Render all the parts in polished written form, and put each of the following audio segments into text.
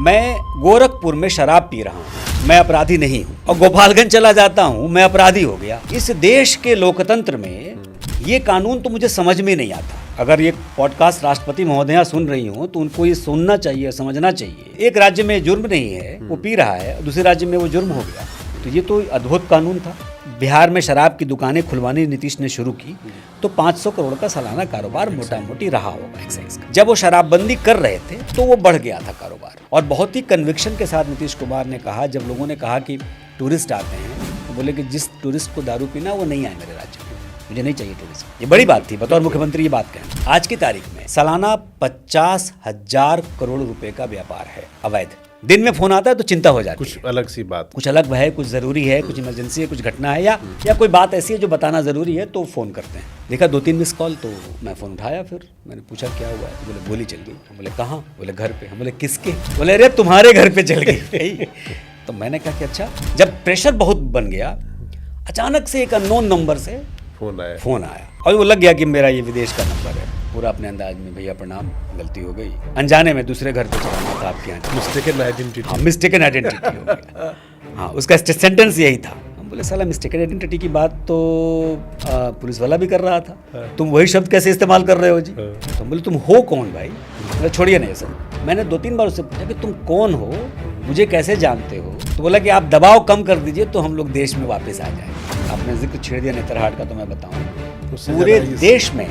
मैं गोरखपुर में शराब पी रहा हूँ, मैं अपराधी नहीं हूँ, और गोपालगंज चला जाता हूँ, मैं अपराधी हो गया। इस देश के लोकतंत्र में ये कानून तो मुझे समझ में नहीं आता। अगर ये पॉडकास्ट राष्ट्रपति महोदया सुन रही हो तो उनको ये सुनना चाहिए, समझना चाहिए। एक राज्य में जुर्म नहीं है, वो पी रहा है, दूसरे राज्य में वो जुर्म हो गया, तो ये तो अद्भुत कानून था। बिहार में शराब की दुकानें खुलवानी नीतीश ने शुरू की तो 500 करोड़ का सालाना कारोबार मोटा मोटी रहा होगा एक्साइज का। जब वो शराबबंदी कर रहे थे तो वो बढ़ गया था कारोबार, और बहुत ही कन्विक्शन के साथ नीतीश कुमार ने कहा, जब लोगों ने कहा कि टूरिस्ट आते हैं, तो बोले कि जिस टूरिस्ट को दारू पीना वो नहीं आए मेरे राज्य में, मुझे नहीं चाहिए टूरिस्ट। ये बड़ी बात थी, बतौर मुख्यमंत्री ये बात कहें। आज की तारीख में सालाना 50,000 करोड़ रुपए का व्यापार है अवैध। दिन में फोन आता है तो चिंता हो जाती है, कुछ अलग सी बात, कुछ अलग है, कुछ जरूरी है, कुछ इमरजेंसी है, कुछ घटना है, या कोई बात ऐसी है जो बताना जरूरी है, तो फोन करते हैं। देखा 2-3 मिस कॉल, तो मैं फोन उठाया, फिर मैंने पूछा क्या हुआ है, बोले गोली चल गई। हम बोले कहाँ? बोले घर पे। हम बोले किसके? बोले अरे तुम्हारे घर पे चल गई। तो मैंने कहा कि अच्छा। जब प्रेशर बहुत बन गया, अचानक से एक अननोन नंबर से फोन आया और वो लग गया कि मेरा ये विदेश का नंबर है। पूरा अपने अंदाज में, भैया प्रणाम, गलती हो गई, अनजाने में दूसरे घर पे चलाना था आपके यहाँ, मिस्टेकन आइडेंटिटी। हाँ, मिस्टेकन आइडेंटिटी हो गया। हाँ, उसका सेंटेंस यही था। हम बोले साला मिस्टेकन आइडेंटिटी की बात तो पुलिस वाला भी कर रहा था, तुम वही शब्द कैसे इस्तेमाल कर रहे हो जी? तो हम बोले तुम हो कौन भाई? बोले छोड़िए नहीं सर। मैंने 2-3 बार उससे पूछा कि तुम कौन हो, मुझे कैसे जानते हो? तो बोला कि आप दबाव कम कर दीजिए तो हम लोग देश में वापस आ जाए। आपने जिक्र छेड़ दिया नेतरहाट का, तो मैं बताऊँ पूरे देश में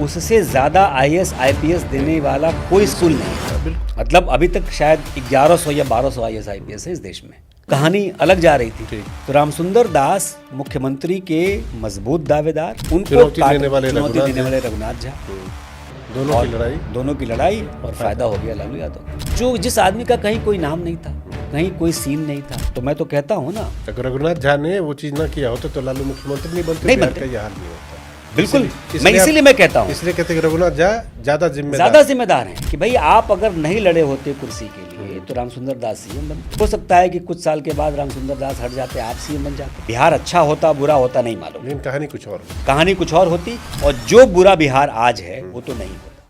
उससे ज़्यादा IAS IPS देने वाला कोई स्कूल नहीं है। मतलब अभी तक शायद 1100 या 1200 IAS IPS है इस देश में। कहानी अलग जा रही थी। तो रामसुंदर दास मुख्यमंत्री के मजबूत दावेदार, उनको चुनौती देने वाले रघुनाथ झा, दोनों की लड़ाई और फायदा हो गया लालू यादव, जो जिस आदमी का कहीं कोई नाम नहीं था, कहीं कोई सीन नहीं था। तो मैं तो कहता हूँ ना, अगर रघुनाथ झा ने वो चीज ना किया होता तो लालू मुख्यमंत्री नहीं बनते, ये हाल नहीं होता। बिल्कुल, मैं इसीलिए मैं कहता हूँ, इसलिए कहते हैं कि रघुनाथ झा ज्यादा जिम्मेदार हैं कि भाई आप अगर नहीं लड़े होते कुर्सी के लिए तो रामसुंदर दास सीएम बनते। हो सकता है कि कुछ साल के बाद रामसुंदर दास हट जाते, आप सीएम बन जाते। बिहार अच्छा होता बुरा होता नहीं मालूम, लेकिन कहानी कुछ और होती, और जो बुरा बिहार आज है वो तो नहीं होता।